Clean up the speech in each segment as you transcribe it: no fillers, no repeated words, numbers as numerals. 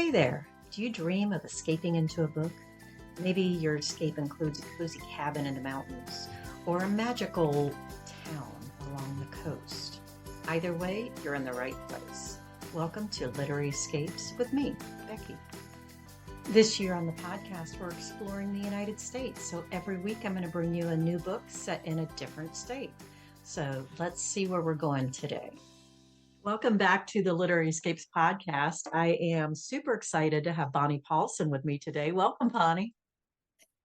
Hey there, do you dream of escaping into a book? Maybe your escape includes a cozy cabin in the mountains or a magical town along the coast. Either way, you're in the right place. Welcome to Literary Escapes with me, Becky. This year on the podcast, we're exploring the United States. So every week I'm going to bring you a new book set in a different state. So let's see where we're going today. Welcome back to the Literary Escapes podcast. I am super excited to have Bonnie Paulson with me today. Welcome, Bonnie.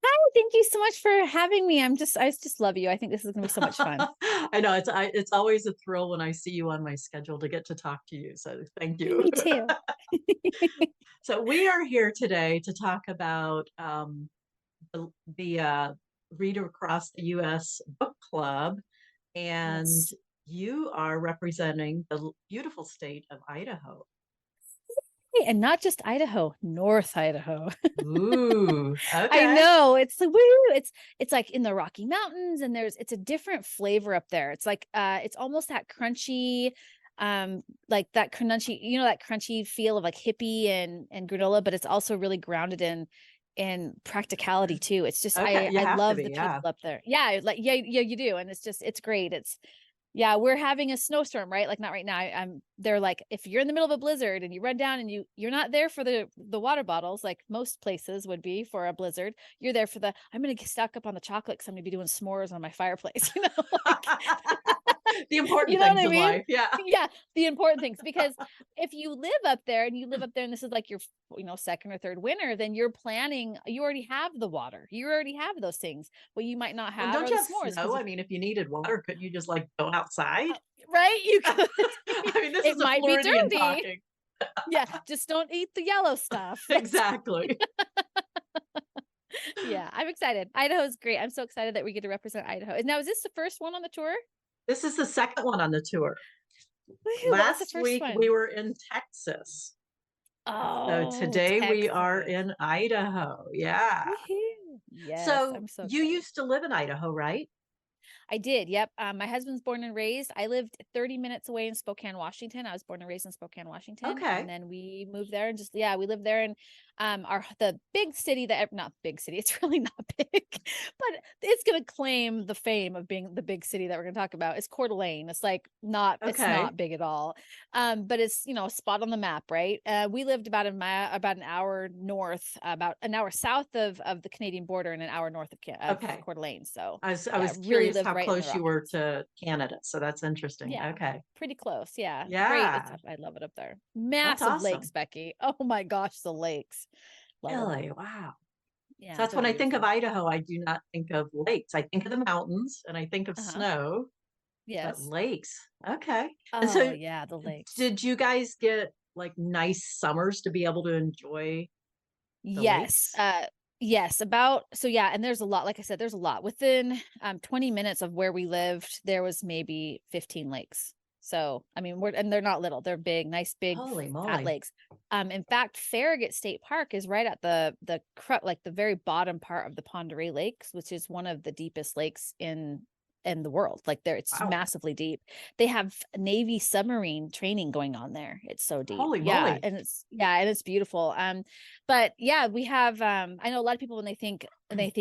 Hi, thank you so much for having me. I just love you. I think this is going to be so much fun. I know it's always a thrill when I see you on my schedule to get to talk to you. So thank you. Me too. So we are here today to talk about the Reader Across the U.S. Book Club, and Yes. you are representing the beautiful state of Idaho. And not just Idaho, North Idaho. Ooh, okay. I know, it's the woo. It's like in the Rocky Mountains, and it's a different flavor up there. It's like it's almost that crunchy, like that crunchy, that crunchy feel of like hippie and granola, but it's also really grounded in practicality too. It's just Okay, I love the yeah. people up there. Yeah, you do, and it's great. Yeah, we're having a snowstorm, right? Like not right now. They're like, if you're in the middle of a blizzard and you run down and you're not there for the water bottles, like most places would be for a blizzard. You're there for I'm going to get stuck up on the chocolate because I'm going to be doing s'mores on my fireplace, like, the important you know things what I in mean? life. Yeah. Yeah, the important things. Because if you live up there and this is like your, second or third winter, then you're planning, you already have the water. You already have those things. What you might not Well, have don't are you the have s'mores. snow? I mean, if you needed water, couldn't you just like go outside? Right? You could. I mean, this It is a might be Floridian dirty. talking. Yeah, just don't eat the yellow stuff. Exactly. Yeah, I'm excited. Idaho's great. I'm so excited that we get to represent Idaho. Now, is this the first one on the tour? This is the second one on the tour. What was the Last first week one? we were in Texas. So today we are in Idaho. Yeah. Woohoo. Yes, So I'm so you excited. used to live in Idaho, right? I did. Yep. My husband's born and raised. I lived 30 minutes away in Spokane, Washington. I was born and raised in Spokane, Washington. Okay. And then we moved there and we lived there. And the big city not big city, it's really not big, but it's going to claim the fame of being the big city that we're going to talk about. It's Coeur d'Alene. It's like it's not big at all. But it's, a spot on the map, right? We lived about an hour north, about an hour south of the Canadian border and an hour north of Coeur d'Alene. So I was curious how right close you were to Canada. So that's interesting. Yeah. Okay. Pretty close. Yeah. Yeah. Great. I love it up there. Massive awesome. lakes, Becky. Oh my gosh, the lakes. Love Really? them. Wow. Yeah. So that's when I think of Idaho, I do not think of lakes. I think of the mountains and I think of snow. Yes. But lakes. Okay. Oh, and so yeah, the lakes. Did you guys get like nice summers to be able to enjoy the lakes? Yes, and there's a lot, like I said, there's a lot. Within 20 minutes of where we lived, there was maybe 15 lakes. So, I mean, and they're not little, they're big, nice, big, fat lakes. In fact, Farragut State Park is right at the very bottom part of the Pend Oreille Lakes, which is one of the deepest lakes in the world. Like it's massively deep. They have Navy submarine training going on there. It's so deep. Holy moly. And it's beautiful. But yeah, we have I know a lot of people when they think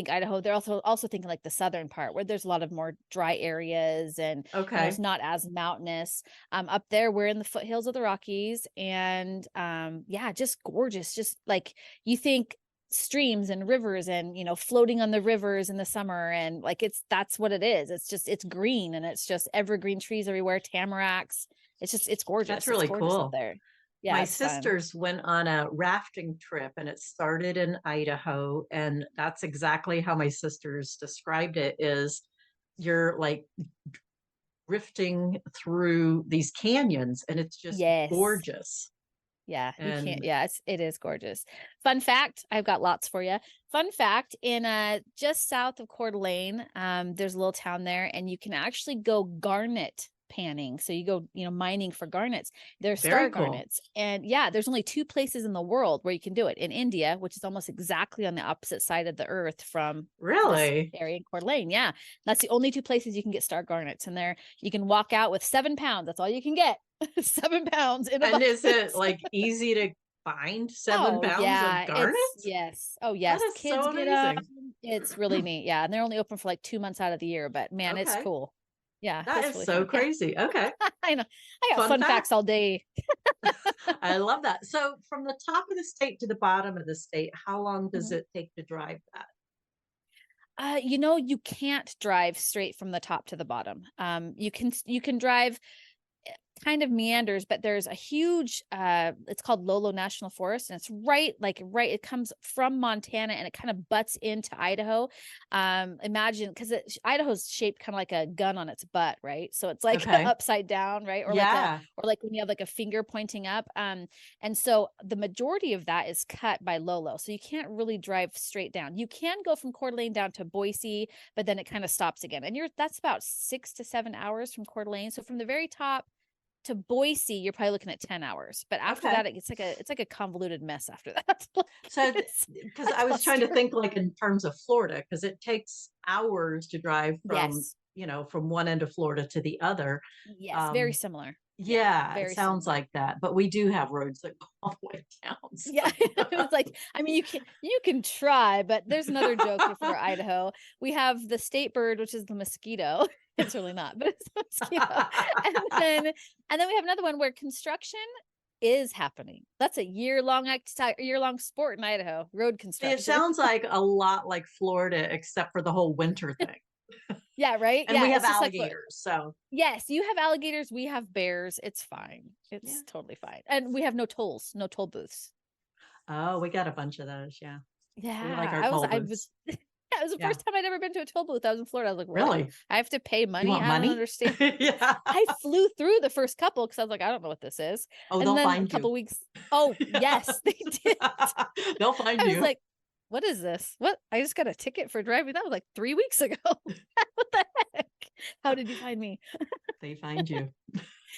Idaho, they're also thinking like the southern part where there's a lot of more dry areas and it's not as mountainous. Up there we're in the foothills of the Rockies, and just gorgeous. Just like you think streams and rivers and floating on the rivers in the summer, and like that's what it is. It's green, and it's just evergreen trees everywhere, tamaracks. It's gorgeous. That's really cool up there. Yeah, my sisters went on a rafting trip, and it started in Idaho, and that's exactly how my sisters described it. Is you're like drifting through these canyons, and it's just gorgeous. Yeah, you can't. Yeah, it is gorgeous. Fun fact, I've got lots for you. Fun fact, in just south of Coeur d'Alene, there's a little town there, and you can actually go garnet panning. So you go, mining for garnets. They're star garnets. And there's only 2 places in the world where you can do it. In India, which is almost exactly on the opposite side of the earth from this area in Coeur d'Alene. Yeah. That's the only 2 places you can get star garnets. And there you can walk out with 7 pounds. That's all you can get. 7 pounds in a bucket. Is it like easy to find 7 pounds of yeah, garnet? yes. Oh, That yes. is Kids so get them. amazing. It's really neat. Yeah. And they're only open for like 2 months out of the year, but man, it's Okay. cool. Yeah, That it's is really so fun. Yeah. crazy. Okay. I know. I got Fun fun fact. facts all day. I love that. So from the top of the state to the bottom of the state, how long does Mhm. it take to drive that? You can't drive straight from the top to the bottom. You can drive kind of meanders, but there's a huge it's called Lolo National Forest, and it's right it comes from Montana and it kind of butts into Idaho. Imagine, because Idaho's shaped kind of like a gun on its butt, right? So it's like Okay. upside down, right? Yeah. Or like when you have like a finger pointing up. And so the majority of that is cut by Lolo, so you can't really drive straight down. You can go from Coeur d'Alene down to Boise, but then it kind of stops again, and that's about 6 to 7 hours from Coeur d'Alene. So from the very top to Boise, you're probably looking at 10 hours. But after Okay. that, it's like a convoluted mess after that. So, It's because a I was trying to cluster. think like in terms of Florida, because it takes hours to drive from, Yes. from one end of Florida to the other. Yes. Very Um, similar. Yeah. yeah, it Very sounds similar. like that. But we do have roads that go all the way down. Yeah. So. It's like, I mean, you can try, but there's another joke for Idaho. We have the state bird, which is the mosquito. It's really not, but it's the mosquito. And then we have another one where construction is happening. That's a year-long sport in Idaho, road It construction. sounds like a lot like Florida, except for the whole winter thing. Yeah, right? And we Yeah, have it's just like, alligators. So, yes, you have alligators, we have bears. It's fine. yeah. It's totally fine. And we have no tolls, no toll booths. Oh, we got a bunch of those. Yeah. We like Yeah, our toll I was booths. yeah, it was the Yeah. first time I'd ever been to a toll booth. I was in Florida. I was like, what? Really? I have to pay You money? want I don't money? understand. Yeah. I flew through the first couple because I was like, I don't know what this is. Oh, And they'll then a find you. couple weeks, oh, yes, they did. They'll find I was you. like, what is this? What? I just got a ticket for driving. That was like 3 weeks ago. What the heck? How did you find me? They find you.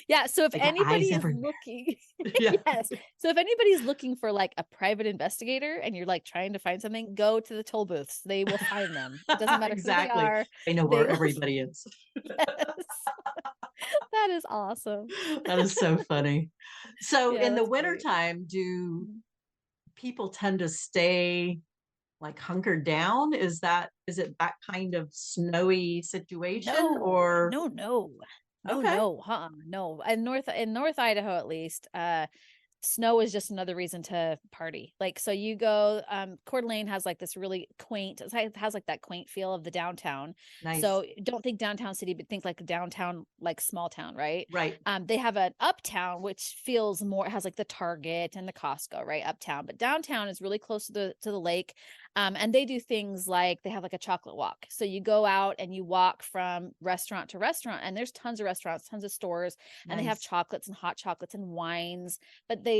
Yeah. So if They got eyes anybody is everywhere. looking, Yeah. yes. So if anybody's looking for like a private investigator and you're like trying to find something, go to the toll booths. They will find them. It doesn't matter who they Exactly. are. They know They where will. everybody is. Yes. That is awesome. That is so funny. So Yeah, in the that's great. wintertime, do Mhm. people tend to stay like hunkered down? Is it that kind of snowy situation No, or no, no, no, okay. no, no. In North Idaho, at least, snow is just another reason to party. Like, so you go, Coeur d'Alene has like this really quaint, it has like that quaint feel of the downtown. Nice. So don't think downtown city, but think like a downtown, like small town, right? Right. They have an uptown, which feels more, has like the Target and the Costco, right? Uptown, but downtown is really close to the lake. And they do things like they have like a chocolate walk. So you go out and you walk from restaurant to restaurant, and there's tons of restaurants, tons of stores, and they have Nice. chocolates and hot chocolates and wines. But they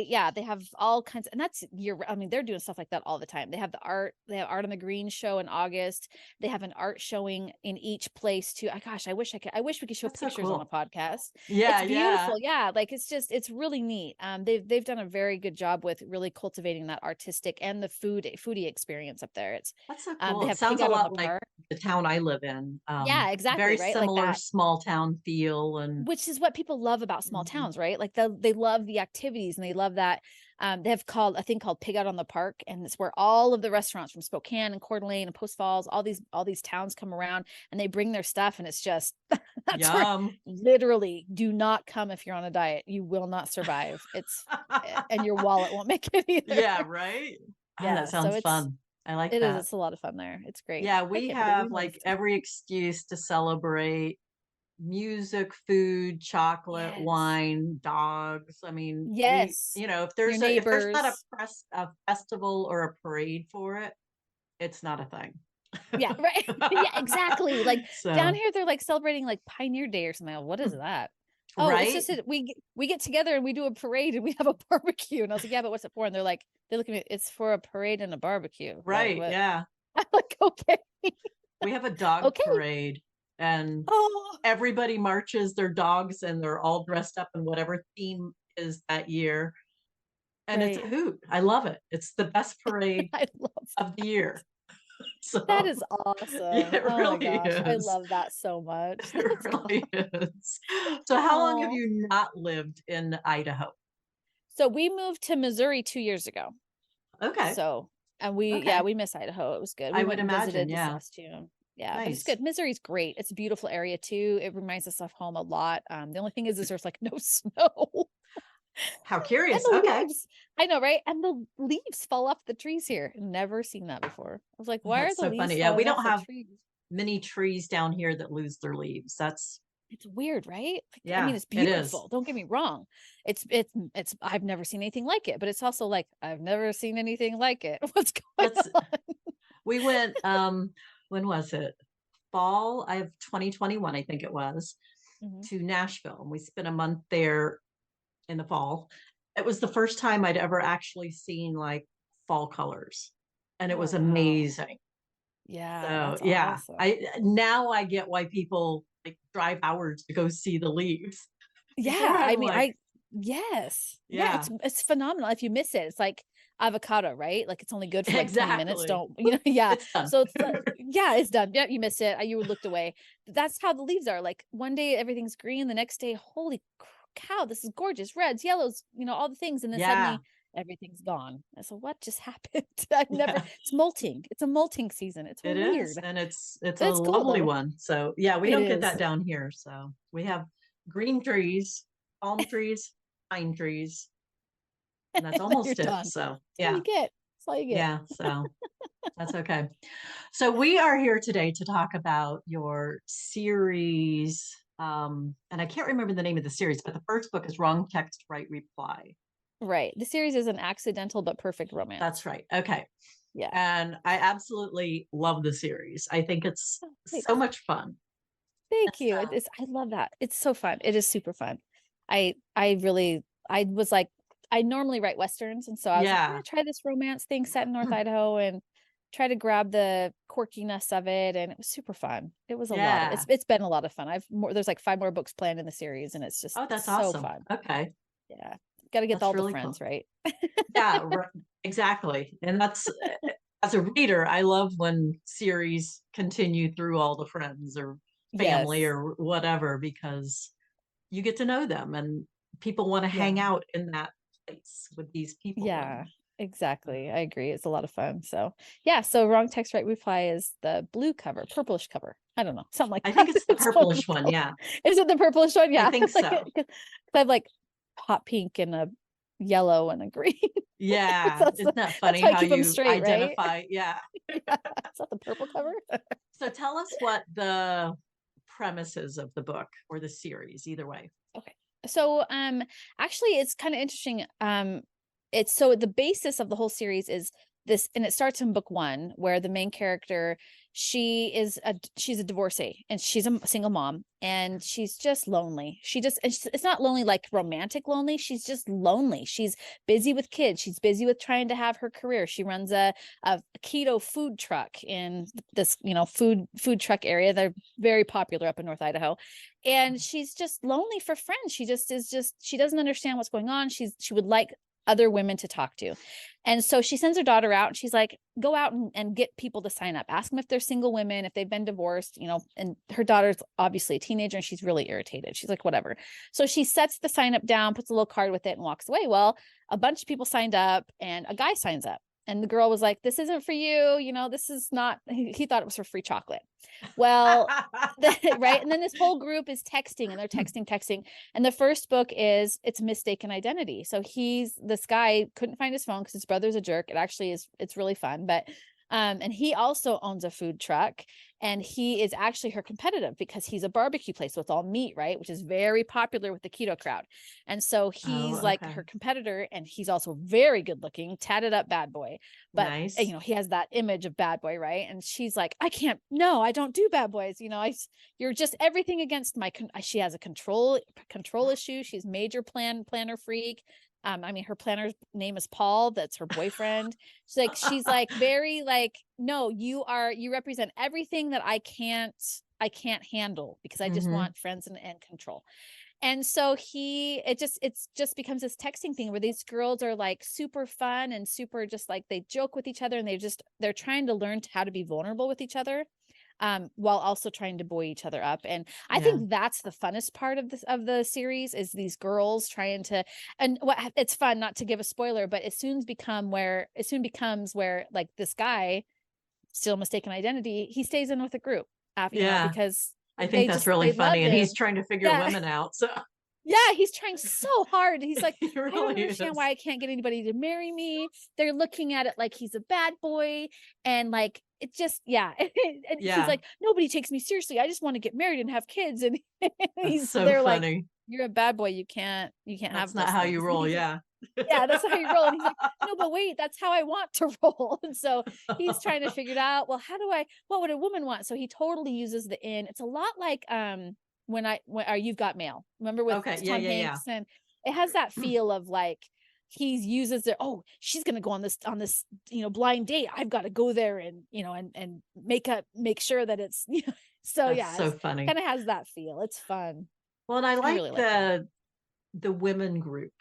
have all kinds, and that's I mean, they're doing stuff like that all the time. They have art on the green show in August. They have an art showing in each place too. Gosh, I wish we could show That's so pictures on a cool. podcast. Yeah, It's yeah. beautiful. Yeah. Like it's really neat. They've done a very good job with really cultivating that artistic and the foodie experience up there. That's so They cool. It have pig sounds a out on the lot like park. the town I live in. Yeah, exactly. Very Right. Like similar that, small town feel and which is what people love about small mhm. towns, right? Like they love the activities and they love that. They have called a thing called Pig Out on the Park, and it's where all of the restaurants from Spokane and Coeur d'Alene and Post Falls, all these towns come around and they bring their stuff, and it's just that's where Yum. literally do not come if you're on a diet. You will not survive. And your wallet won't make it either. Yeah, right. Oh, that Yeah, so sounds fun. I like that. it's a lot of fun there. It's great. Yeah, I we can't believe we have like moved. every excuse to celebrate music, food, chocolate, Yes. wine, dogs. I mean, Yes. if Your there's not neighbors. a festival or a parade for it, it's not a thing. Yeah, right. Yeah, exactly. Like down So, here, they're like celebrating like Pioneer Day or something. What is that? Oh, it's right? just that we get together and we do a parade and we have a barbecue. And I was like, yeah, but what's it for? And they look at me, it's for a parade and a barbecue. Right. What? Yeah. I'm like, okay, We have a dog okay. parade and Oh, everybody marches their dogs and they're all dressed up in whatever theme is that year. And it's a right. hoot. I love it. It's the best parade I love of the year. that So is yeah, awesome. it Oh my really gosh. I is. love that so much. It That's really is. So how long have oh. you not lived in Idaho? So we moved to Missouri 2 years ago. Okay. So, and we miss Idaho. It was good. We I went would and imagine. visited this Yeah. last June. Yeah, but it's Nice. good. Missouri's great. It's a beautiful area too. It reminds us of home a lot. The only thing is there's like no snow. How And curious. the Okay. leaves, I know, right? And the leaves fall off the trees here. Never seen that before. I was like, why are That's the so leaves funny. Yeah. We falling off don't the have trees? many trees down here that lose their leaves. That's, It's weird, right? Like, I mean, yeah, it's it is. beautiful. Don't get me wrong. It's I've never seen anything like it, but it's also like I've never seen anything like it. What's going Let's, on? we went, when was it? Fall of 2021, I think it was, Mhm. to Nashville. And we spent a month there in the fall. It was the first time I'd ever actually seen like fall colors. And it Oh, was wow. amazing. Yeah, So that's yeah, awesome. I get why people like drive hours to go see the leaves. Before Yeah, I I'm mean, like, yes. Yeah, yeah, it's phenomenal. If you miss it, it's like avocado, right? Like it's only good for like 20 minutes. exactly. Don't, yeah. It's done. So it's yeah, it's done. Yeah, you missed it. You looked away. That's how the leaves are. Like one day everything's green, the next day, holy cow, this is gorgeous. Reds, yellows, all the things. And then Yeah. suddenly everything's gone. And so what just happened? I've never, Yeah, it's molting. It's a molting season. It's it is. weird. And it's But a it's cool lovely though. one. So yeah, we It don't get is. that down here. So we have green trees, palm trees, pine trees, and that's And then you're almost it. done. So That's all yeah, you get. That's all you get. yeah. So that's okay. So we are here today to talk about your series. And I can't remember the name of the series, but the first book is Wrong Text, Right Reply. Right. The series is an accidental but perfect romance. That's right. Okay. Yeah. And I absolutely love the series. I think it's Oh, so thanks. much fun. Thank you. So, I love that. It's so fun. It is super fun. I really I was like I normally write westerns, and so I was like, I'm yeah. gonna try this romance thing set in North Idaho and try to grab the quirkiness of it, and it was super fun. It was a lot of Yeah. it's been a lot of fun. There's like 5 more books planned in the series, and Oh, it's that's so awesome. fun. Okay. Yeah. Got to get That's all the really friends, cool. right? Yeah, exactly. And that's as a reader, I love when series continue through all the friends or family Yes. or whatever because you get to know them and people want to hang Yeah. out in that place with these people. Yeah, exactly. I agree. It's a lot of fun. So yeah, so wrong text, right reply is the blue cover, purplish cover. I don't know, something like I that. think it's the It's what purplish it's one. called. Yeah, Is it the purplish one? I Yeah. think Like, so. 'cause I have like hot pink and a yellow and a green. Yeah. That's Isn't that that's funny how I how keep them you straight, right? identify? Yeah. Yeah. Is that the purple cover? So tell us what the premises of the book or the series, either way. Okay. So actually it's kind of interesting. It's so the basis of the whole series is this, and it starts in book 1 where the main character, she's a divorcee and she's a single mom and she's just lonely. It's not lonely like romantic lonely, she's just lonely. She's busy with kids, she's busy with trying to have her career. She runs a keto food truck in this, food truck area. They're very popular up in North Idaho, and she's just lonely for friends. She doesn't understand what's going on. She would like other women to talk to. And so she sends her daughter out and she's like, go out and get people to sign up. Ask them if they're single women, if they've been divorced, and her daughter's obviously a teenager and she's really irritated. She's like, whatever. So she sets the sign up down, puts a little card with it and walks away. Well, a bunch of people signed up and a guy signs up. And the girl was like, this isn't for you. This is not, he thought it was for free chocolate. Well, right. And then this whole group is texting and they're texting. And the first book is it's mistaken identity. So this guy couldn't find his phone because his brother's a jerk. It's really fun. But and he also owns a food truck, and he is actually her competitive because he's a barbecue place. So it's all meat, right? Which is very popular with the keto crowd. And so Oh, he's like okay. her competitor, and he's also very good looking, tatted up bad boy. But Nice. he has that image of bad boy, right? And she's like, I don't do bad boys. You're just everything against she has a control issue. She's major planner freak. Her planner's name is Paul. That's her boyfriend. She's like very like, no, you represent everything that I can't handle because I just want friends and control. And so it just becomes this texting thing where these girls are like super fun and super just like they joke with each other and they're trying to learn how to be vulnerable with each other. while also trying to buoy each other up. And I Yeah. think that's the funnest part of this, of the series, is these girls trying to, and what it's fun, not to give a spoiler, but it soon becomes where like this guy, still mistaken identity, he stays in with a group, Yeah. because I think that's really they love funny. And he's him. trying to figure Yeah. women out. So Yeah, he's trying so hard. He's like, he I don't really understand is. why I can't get anybody to marry me. They're looking at it like he's a bad boy. And like, it just, yeah. And he's Yeah. like, nobody takes me seriously. I just want to get married and have kids. And That's so they're like, funny. you're a bad boy. You can't That's have not those how you things. And roll. he's like, Yeah. yeah, that's how you roll. And he's like, no, but wait, that's how I want to roll. And so he's trying to figure it out. Well, what would a woman want? So he totally uses the in. It's a lot like, when You've Got Mail. Remember with Okay. Yeah. Tom Yeah. Yeah. Hanks, and it has that feel of like he uses it. Oh, she's gonna go on this blind date. I've got to go there and and make sure that it's so That's yeah, so it's funny. kind of has that feel. It's fun. Well, and I I like really like that. the women group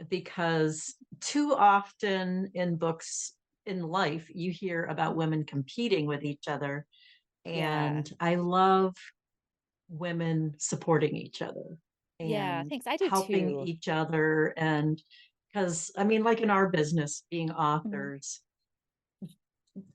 because too often in books in life you hear about women competing with each other, Yeah. and I love women supporting each other Yeah, and thanks. I do helping too. each other. And because I mean, like in our business being Mhm. authors,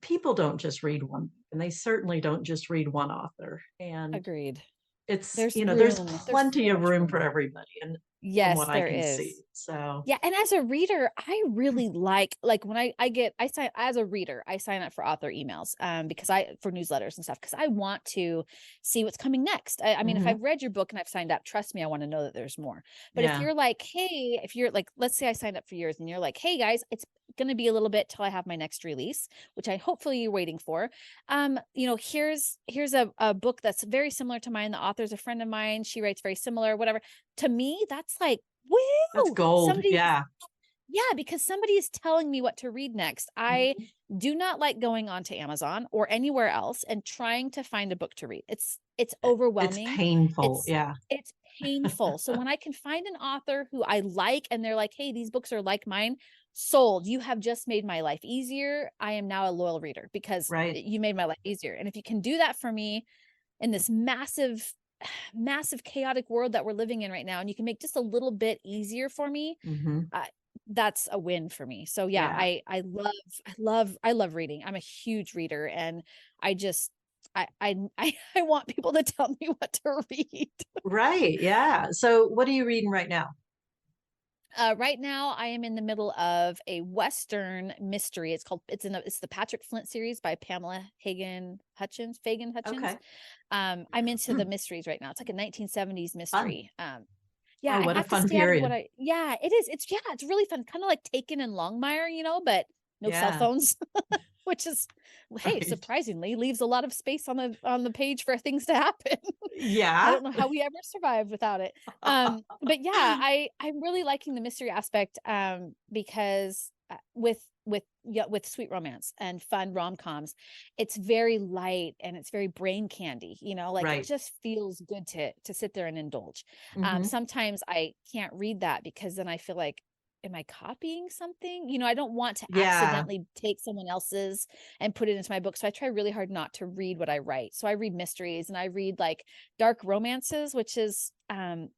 people don't just read one book, and they certainly don't just read one author. And Agreed. it's, There's there's room. There's plenty so of much room for room. everybody. And from Yes, what I there can see. is. So, Yeah, and as a reader, I really like when I sign, as a reader, I sign up for author emails, because I for newsletters and stuff, because I want to see what's coming next. I mean, if mhm, I've read your book and I've signed up, trust me, I want to know that there's more. But yeah. if you're like, let's say I signed up for yours and you're like, hey guys, it's going to be a little bit till I have my next release, which I hopefully you're waiting for. Here's a book that's very similar to mine. The author's a friend of mine. She writes very similar, whatever. To me, that's like, That's woo, gold. Yeah. yeah, because somebody is telling me what to read next. I Mhm. do not like going onto Amazon or anywhere else and trying to find a book to read. It's It's overwhelming. painful. It's Yeah. it's painful. So when I can find an author who I like and they're like, "Hey, these books are like mine," sold. You have just made my life easier. I am now a loyal reader because Right. you made my life easier. And if you can do that for me in this massive chaotic world that we're living in right now, and you can make just a little bit easier for me, Hmm. uh, that's a win for me. So yeah, Yeah. I love reading. I'm a huge reader, and I just I want people to tell me what to read. Right. Yeah. So, what are you reading right now? Right now, I am in the middle of a Western mystery. It's the Patrick Flint series by Pamela Fagan Hutchins. Okay. I'm into the mysteries right now. It's like a 1970s Fun. mystery. Yeah, Oh, I what a have to fun stay out of period. yeah, it is. It's really fun. Kind of like Taken and Longmire, but no cell Yeah. phones, which is, hey, Right. surprisingly leaves a lot of space on the page for things to happen. I Yeah. don't know how we ever survived without it. But yeah, I'm really liking the mystery aspect, because with sweet romance and fun rom-coms, it's very light and it's very brain candy, like it Right. just feels good to sit there and indulge. Hmm. Sometimes I can't read that because then I feel like, am I copying something? I don't want to Yeah. accidentally take someone else's and put it into my book. So I try really hard not to read what I write. So I read mysteries and I read like dark romances, which is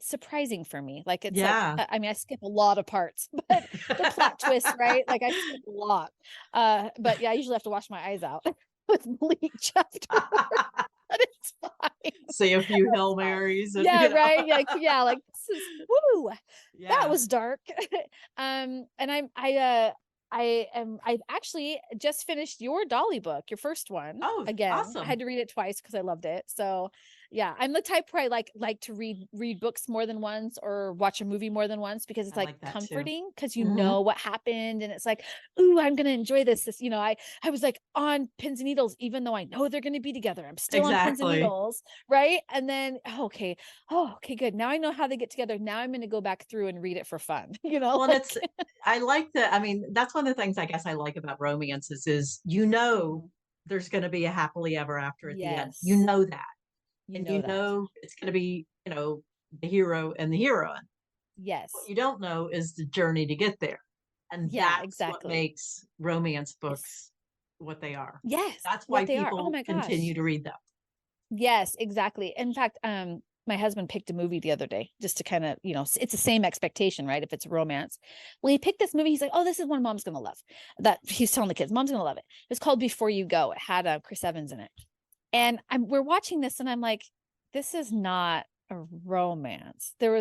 surprising for me. Like it's like, Yeah. I mean, I skip a lot of parts, but the plot twist, right? Like I skip a lot. But yeah, I usually have to wash my eyes out with bleach afterward. But it's fine. Say a few Hail It's fine. Marys and, Yeah, right. Like this is woo. That Yeah. was dark. And I've actually just finished your Dolly book, your first one. Oh, Again, I awesome. had to read it twice because I loved it. So yeah, I'm the type where I like to read books more than once or watch a movie more than once because it's I like like that too. comforting because Hmm. what happened and it's like, ooh, I'm gonna enjoy this. I was like on pins and needles, even though I know they're gonna be together. I'm still on pins and Exactly. needles, right? And then okay, good. Now I know how they get together. Now I'm gonna go back through and read it for fun. Well, and Like I like I mean, that's one of the things I guess I like about romances is, mhm. there's going to be a happily ever after at the end. You Yes, know that. you And know that. it's going to be, the hero and the heroine. What Yes. you don't know is the journey to get there. And Yeah, that's what exactly. makes romance It's books what they are. yes, That's why what they are. Oh people my continue gosh. to read them. Yes, exactly. In fact, my husband picked a movie the other day just to kind of, it's the same expectation, right? If it's romance. Well, he picked this movie. He's like, oh, this is one mom's going to love. That he's telling the kids, mom's going to love it. It's called Before You Go. It had Chris Evans in it. And we're watching this and I'm like, this is not a romance. There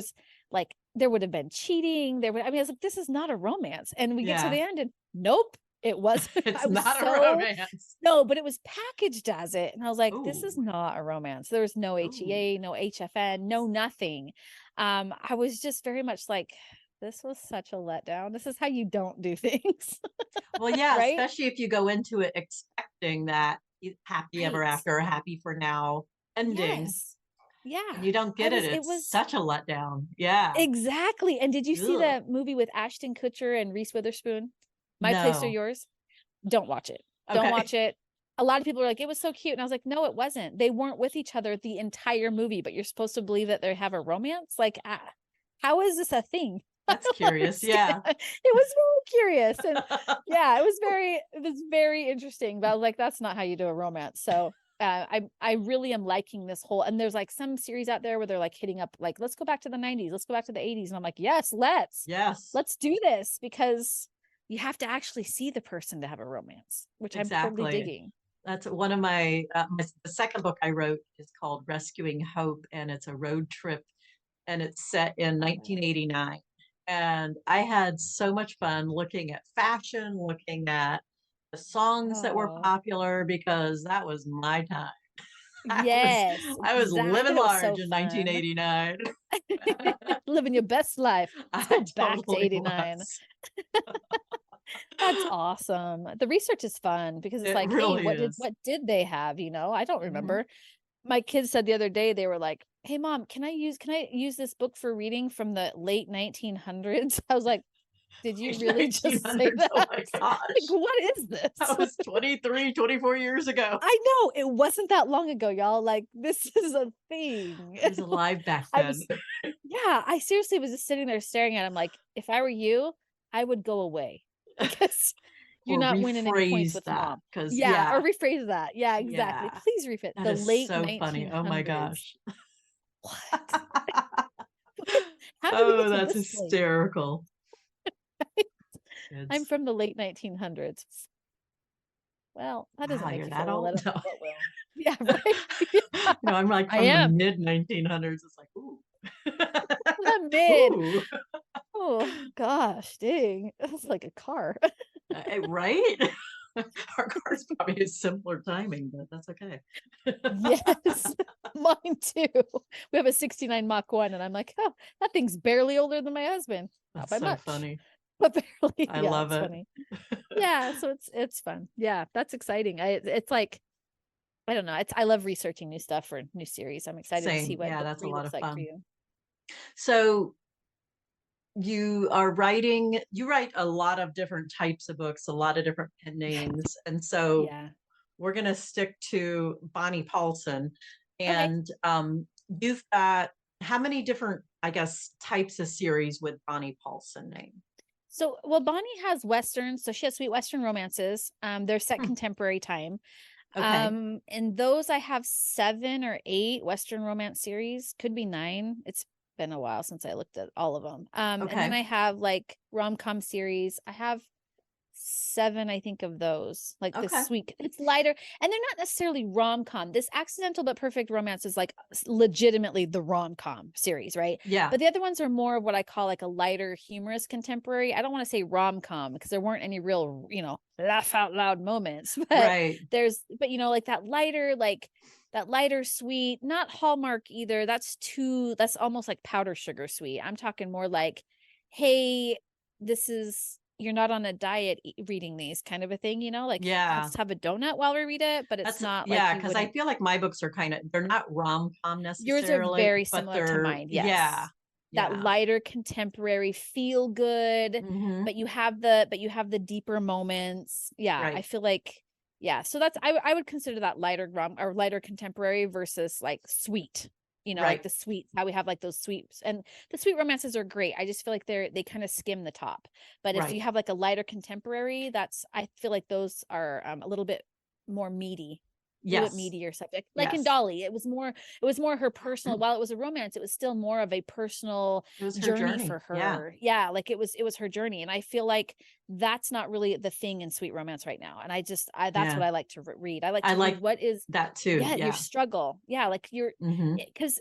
would have been cheating. I was like, this is not a romance. And we get to the end and nope, it wasn't. It's not a romance. No, but it was packaged as it. And I was like, Ooh. this is not a romance. There was no HEA, no HFN, no nothing. I was just very much like, this was such a letdown. This is how you don't do things. Well, yeah, right? Especially if you go into it expecting that happy ever after, happy for now ending. Yes. Yeah. And you don't get it. It's such a letdown. Yeah. Exactly. And did you see the movie with Ashton Kutcher and Reese Witherspoon? My Place or Yours? Don't watch it. Don't watch it. A lot of people are like, it was so cute. And I was like, no, it wasn't. They weren't with each other the entire movie, but you're supposed to believe that they have a romance? Like, how is this a thing? That's curious. Yeah. It was very curious. And yeah, it was very interesting. But I was like, that's not how you do a romance. So I really am liking this whole, and there's like some series out there where they're like hitting up, like, let's go back to the 90s. Let's go back to the 80s. And I'm like, yes, let's do this, because you have to actually see the person to have a romance, which I'm totally digging. That's one of my, the second book I wrote is called Rescuing Hope, and it's a road trip, and it's set in 1989. And I had so much fun looking at fashion, looking at the songs that were popular, because that was my time. Yes. I was living large in 1989. Living your best life. Let's go back to 89. That's awesome. The research is fun because it's like, really, hey, what did they have? I don't remember. My kids said the other day, they were like, hey mom, can I use this book for reading from the late 1900s? I was like, did you really just say that? Oh my gosh. Like, what is this? That was 24 years ago. I know, it wasn't that long ago, y'all. Like, this is a thing. I was alive back then. I seriously was just sitting there staring at him like, if I were you, I would go away, because you're not winning any points with mom. Or rephrase that. Yeah, exactly. Yeah. Please rephrase that. The late so 1900s. Funny. Oh my gosh. What? That's hysterical. I'm from the late 1900s. Well, that doesn't make you feel old. No. Yeah, right. No, I'm like from the mid 1900s. It's like, ooh. The mid. Ooh. Oh gosh, dang! That's like a car. Right? Our car's probably a simpler timing, but that's okay. Yes, mine too. We have a 69 Mach 1, and I'm like, oh, that thing's barely older than my husband. Not by much. Funny. But barely. I love it. Funny. Yeah, so it's fun. Yeah, that's exciting. It's like, I don't know. I love researching new stuff for new series. I'm excited to see what that's a lot of fun. For you. So you write a lot of different types of books, a lot of different pen names. And so we're going to stick to Bonnie Paulson. And you've got how many different, I guess, types of series with Bonnie Paulson name? So, well, Bonnie has Westerns. So she has sweet Western romances. They're set contemporary time. Okay. And those I have 7 or 8 Western romance series, could be 9. It's been a while since I looked at all of them. And then I have like rom-com series. I have 7, I think, of those, like the sweet, it's lighter, and they're not necessarily rom-com. This Accidental But Perfect Romance is like legitimately the rom-com series, right? Yeah. But the other ones are more of what I call like a lighter, humorous contemporary. I don't want to say rom-com because there weren't any real, laugh out loud moments, but but like that lighter sweet, not Hallmark either. That's almost like powder sugar sweet. I'm talking more like, hey, you're not on a diet reading these, kind of a thing, like, let's have a donut while we read it, but it's not like, because I feel like my books are they're not rom-com necessarily. Yours are very similar to mine. Yes. That lighter contemporary feel good, but you have the deeper moments. I feel like, so that's, I would consider that lighter or lighter contemporary versus like sweet, like the sweet, how we have like those sweets, and the sweet romances are great. I just feel like they kind of skim the top, but if you have like a lighter contemporary, I feel like those are a little bit more meaty. little bit Yes. meatier subject. Like in Yes. Dolly, it was more her personal, while it was a romance, it was still more of a personal It was her journey journey. for her. Yeah. Like it was her journey. And I feel like that's not really the thing in sweet romance right now. And that's what I like to read. I like I to read like what is, that too. your Yeah. struggle. Yeah. Like Mm-hmm. because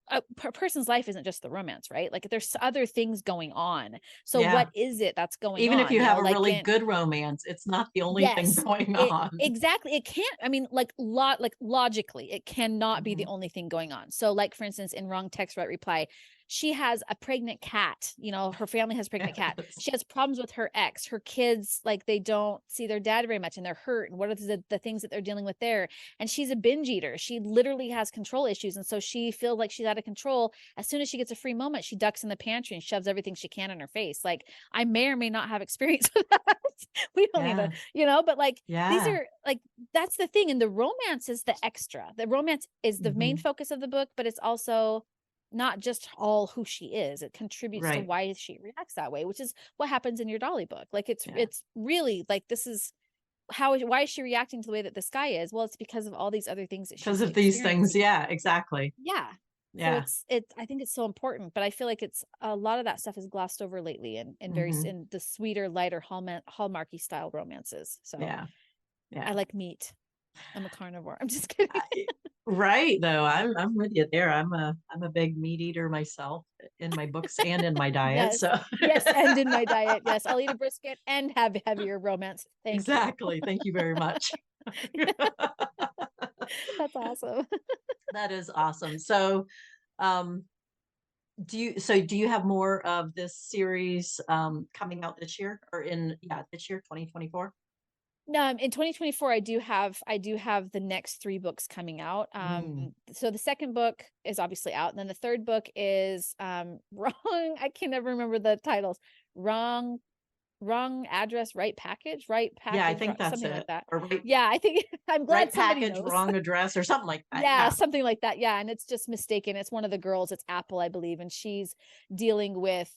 a person's life isn't just the romance, right? Like there's other things going on. So Yeah. what is it that's going Even if on? you have a Like really good romance, it's not the only thing yes, going it on. exactly. It can't, I mean, like logically, it cannot be Mm-hmm. the only thing going on. So, like for instance, in Wrong Text, Right Reply, she has a pregnant cat. Her family has a pregnant cat. Yes. She has problems with her ex. Her kids, like they don't see their dad very much and they're hurt. And what are the things that they're dealing with there? And she's a binge eater. She literally has control issues. And so she feels like she's out of control. As soon as she gets a free moment, she ducks in the pantry and shoves everything she can in her face. Like I may or may not have experience with that. We don't Yeah. even, but like these Yeah. are like, that's the thing. And the romance is the extra. The romance is the main Mm-hmm. focus of the book, but it's also not just all who she is. It contributes to Right. why she reacts that way, which is what happens in your Dolly book. Like Yeah. it's really like, this is why is she reacting to the way that this guy is? Well, it's because of all these other things that Because she's of these things. experiencing. Yeah, exactly. Yeah. So Yeah. I think it's so important, but I feel like it's a lot of that stuff is glossed over lately and very Mm-hmm. in the sweeter, lighter hallmarky style romances. So Yeah. Yeah. I like meat. I'm a carnivore. I'm just kidding. Right, though. I'm with you there. I'm a big meat eater myself in my books and in my diet. Yes. So Yes. And in my diet, yes, I'll eat a brisket and have heavier romance. Thank you. exactly. Thank you very much. That's awesome. That is awesome. So um do you have more of this series coming out this year or this year 2024? No, in 2024, I do have the next 3 books coming out. Mm. So the second book is obviously out, and then the third book is wrong. I can never remember the titles. Wrong address, right Yeah, I package, think that's something like it. that. Or right Yeah, I think I'm glad right somebody package, knows. wrong address or something like that. Yeah, Yeah. something like that. Yeah, and it's just mistaken. It's one of the girls, it's Apple, I believe, and she's dealing with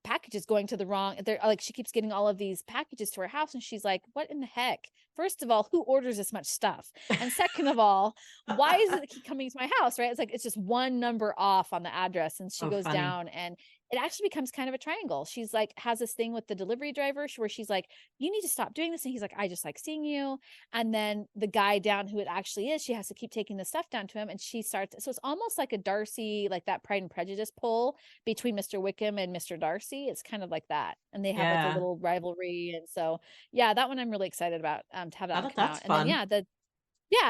packages going to the wrong. They're like, she keeps getting all of these packages to her house and she's like, what in the heck? First of all, who orders this much stuff? And second of all, why is it keep coming to my house, right? It's like it's just one number off on the address, and she Oh, goes funny. down and it actually becomes kind of a triangle. She's like has this thing with the delivery driver where she's like, you need to stop doing this, and he's like, I just like seeing you. And then the guy down who it actually is, she has to keep taking the stuff down to him, and she starts, so it's almost like a Darcy, like that Pride and Prejudice pull between Mr. Wickham and Mr. Darcy. It's kind of like that, and they have like a Yeah. little rivalry. And so yeah, that one I'm really excited about, to have that one come That's out. And then fun.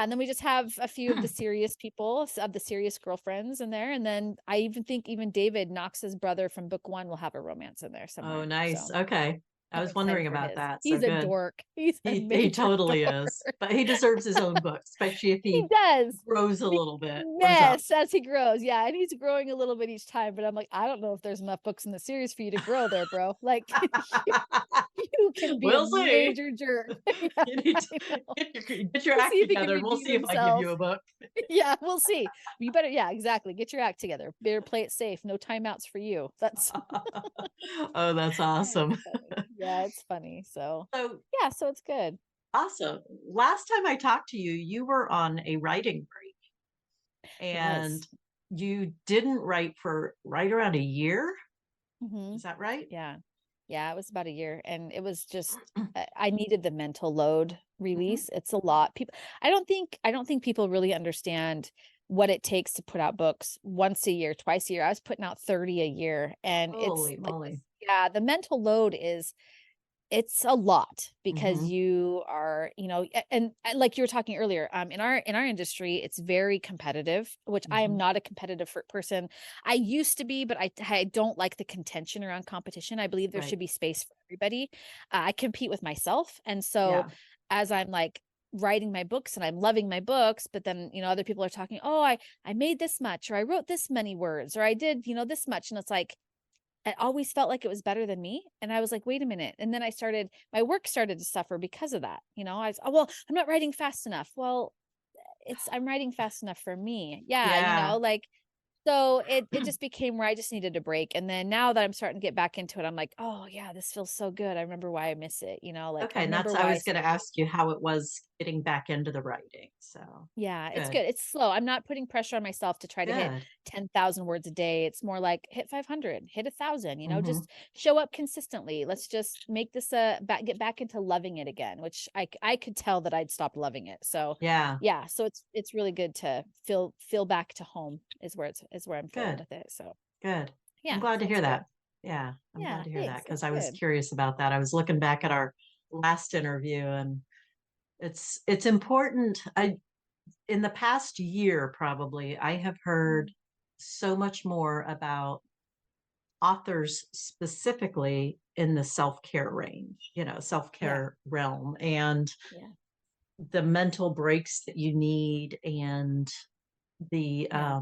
and then we just have a few of the serious people, of the serious girlfriends in there. And then I even think even David Knox's brother from book 1 will have a romance in there Oh, somewhere. nice. So Okay. I I'm was excited wondering for about his. that. So He's a good. dork. He's a He major totally dork. is. But he deserves his own book, especially if He he does. grows a little bit, grows up. Yes, as he grows. Yeah. And he's growing a little bit each time. But I'm like, I don't know if there's enough books in the series for you to grow there, bro. Like you can be a We'll see. major jerk. Yeah, You need I to know. get your We'll see act if he can together and we'll redeem see if I give himself. you a book. Yeah, we'll see. You better, yeah, exactly. Get your act together. Better play it safe. No timeouts for you. That's Oh, that's awesome. it's funny. Yeah, it's funny. So So yeah, so it's good. awesome. Last time I talked to you, you were on a writing break I and was. you didn't write for right around a year. Mm-hmm. Is that right? Yeah. Yeah, it was about a year, and it was just I needed the mental load Mhm. release. It's a lot. I don't think people really understand what it takes to put out books once a year, twice a year. I was putting out 30 a year, and it's Holy like moly. yeah, the mental load is it's a lot because Hmm. you are, and like you were talking earlier, in our industry, it's very competitive, which I am Hmm. not a competitive person. I used to be, but I don't like the contention around competition. I believe there Right. should be space for everybody. I compete with myself, and so Yeah. as I'm like writing my books and I'm loving my books, but then other people are talking, oh, I made this much, or I wrote this many words, or I did this much, and it's like it always felt like it was better than me. And I was like, wait a minute. And then my work started to suffer because of that. I was, oh, well, I'm not writing fast enough. Well, I'm writing fast enough for me. Yeah. Yeah. Like So it just became where I just needed a break. And then now that I'm starting to get back into it, I'm like, oh yeah, this feels so good. I remember why I miss it. Like I Okay, and remember I why I was going to started. ask you how it was getting back into the writing. So Yeah, it's good, good. It's slow. I'm not putting pressure on myself to try to hit good. 10,000 words a day. It's more like hit 500, hit 1,000, Hmm. just show up consistently. Let's just make this get back into loving it again, which I could tell that I'd stopped loving it. So Yeah, yeah, so it's really good to feel back to home is where I'm feeling good, with it. So good. I'm yeah, glad to so hear it's good. that. Yeah, I'm Yeah, glad to hear that thanks. because That's I was good. curious about that. I was looking back at our last interview, and it's important. I In the past year, probably, I have heard Mm. so much more about authors specifically in the self-care range, Yeah, self-care realm, and yeah, the mental breaks that you need, and the yeah.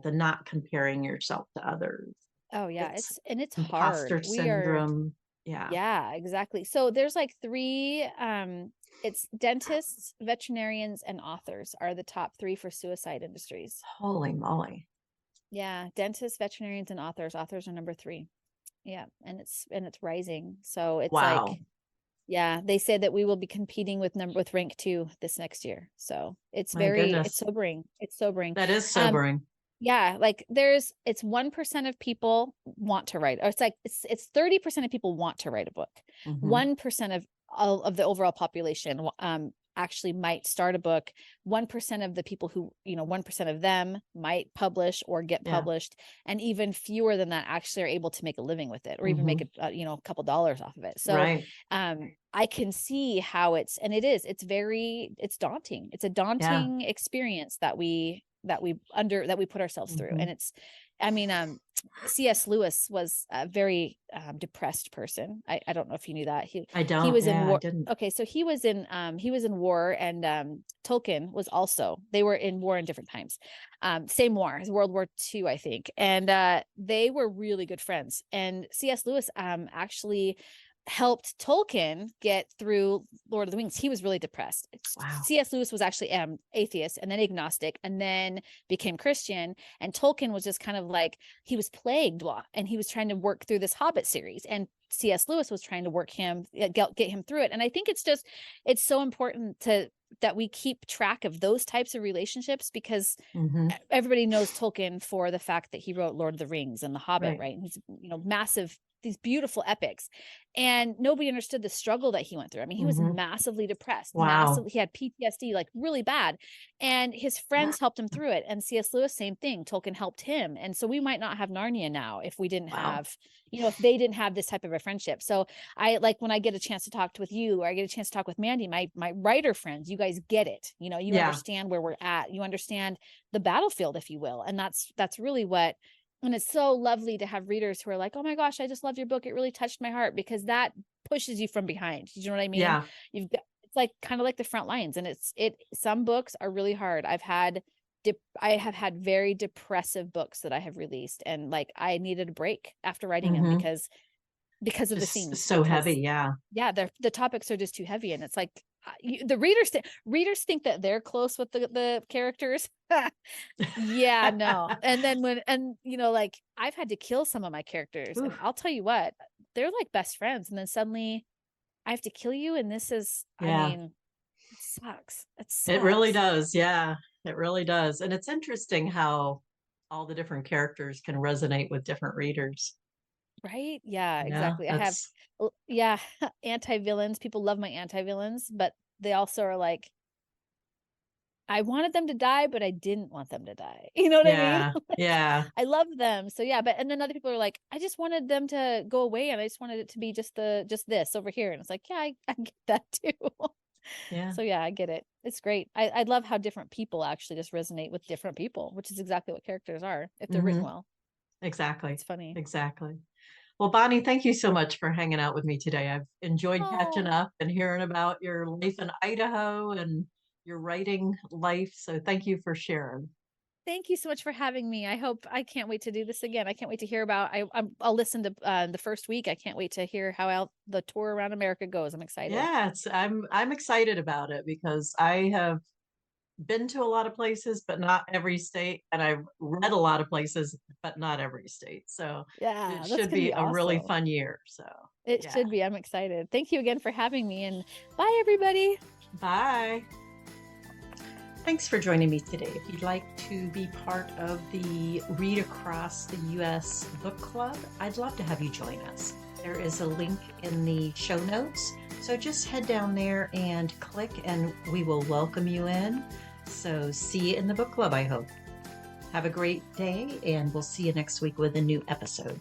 the not comparing yourself to others. Oh yeah, It's it's hard. imposter We are. syndrome. Yeah. Yeah, exactly. So there's like three, it's dentists, veterinarians, and authors are the top three for suicide industries. Holy moly. Yeah, dentists, veterinarians, and authors. Authors are number three. Yeah, and it's rising. So it's Wow. like, yeah, they say that we will be competing with rank two this next year. So My it's goodness. sobering. It's sobering. That is Um, sobering. yeah, like it's 1% of people want to write, or it's like it's 30% of people want to write a book. Hmm. 1% of all of the overall population actually might start a book. 1% of the people who, 1% of them might publish or get Yeah. published, and even fewer than that actually are able to make a living with it or even make Hmm. a couple dollars off of it. So Right. I can see how it's daunting. It's a Yeah. daunting experience that we put ourselves through. Hmm. And I mean, C.S. Lewis was a very depressed person. I don't know if you knew that. I He don't. was in Yeah, I war. didn't. Okay, so he was in war, and Tolkien was also. They were in war in different times. Same war, World War II, I think, and they were really good friends. And C.S. Lewis actually helped Tolkien get through Lord of the Rings. He was really depressed. Wow. C.S. Lewis was actually atheist and then agnostic and then became Christian. And Tolkien was just kind of like, he was plagued and he was trying to work through this Hobbit series. And C.S. Lewis was trying to get him through it. And I think it's so important that we keep track of those types of relationships because Hmm. everybody knows Tolkien for the fact that he wrote Lord of the Rings and The Hobbit, Right. right? And he's, massive, these beautiful epics. And nobody understood the struggle that he went through. I mean, he was Hmm. massively depressed, Wow. he had PTSD, like really bad. And his friends helped him through it. And C.S. Lewis, same thing. Tolkien helped him. And so we might not have Narnia now if we didn't Wow. have, if they didn't have this type of a friendship. So I like when I get a chance to talk with you or I get a chance to talk with Mandy, my writer friends, you guys get it. You Yeah. understand where we're at. You understand the battlefield, if you will. And that's really what, and it's so lovely to have readers who are like, oh my gosh, I just loved your book. It really touched my heart because that pushes you from behind. You know what I mean? Yeah. You've got, it's like kind of like the front lines, and some books are really hard. I have had very depressive books that I have released, and like I needed a break after writing them Hmm. because of the Just themes, so heavy. because Yeah. yeah, the topics are just too heavy, and it's like the readers think that they're close with the characters. Yeah, no. And then like I've had to kill some of my characters, and Oof. I'll tell you what, they're like best friends, and then suddenly I have to kill you, and I Yeah. mean, it sucks. It It really sucks. does. Yeah. It really does. And it's interesting how all the different characters can resonate with different readers. Right? Yeah, exactly. I have That's, yeah, anti-villains. People love my anti-villains, but they also are like, I wanted them to die, but I didn't want them to die. You know what I mean? yeah. Like, Yeah. I love them. So yeah, but and then other people are like, I just wanted them to go away and I just wanted it to be just this over here. And it's like, yeah, I get that too. Yeah. So yeah, I get it. It's great. I love how different people actually just resonate with different people, which is exactly what characters are if they're Hmm. written well. Exactly. It's funny. Exactly. Well, Bonnie, thank you so much for hanging out with me today. I've enjoyed catching Oh, up and hearing about your life in Idaho and your writing life. So thank you for sharing. thank you so much for having me. I can't wait to do this again. I can't wait to hear about I'll listen to the first week. I can't wait to hear how the tour around America goes. I'm excited. Yeah, I'm excited about it because I have been to a lot of places, but not every state. And I've read a lot of places, but not every state. So it Yeah, that's should gonna be be a really awesome. fun year. So It yeah. should be. I'm excited. Thank you again for having me, and bye everybody. Bye. Thanks for joining me today. If you'd like to be part of the Read Across the U.S. Book Club, I'd love to have you join us. There is a link in the show notes. So just head down there and click, and we will welcome you in. So see you in the book club, I hope. Have a great day, and we'll see you next week with a new episode.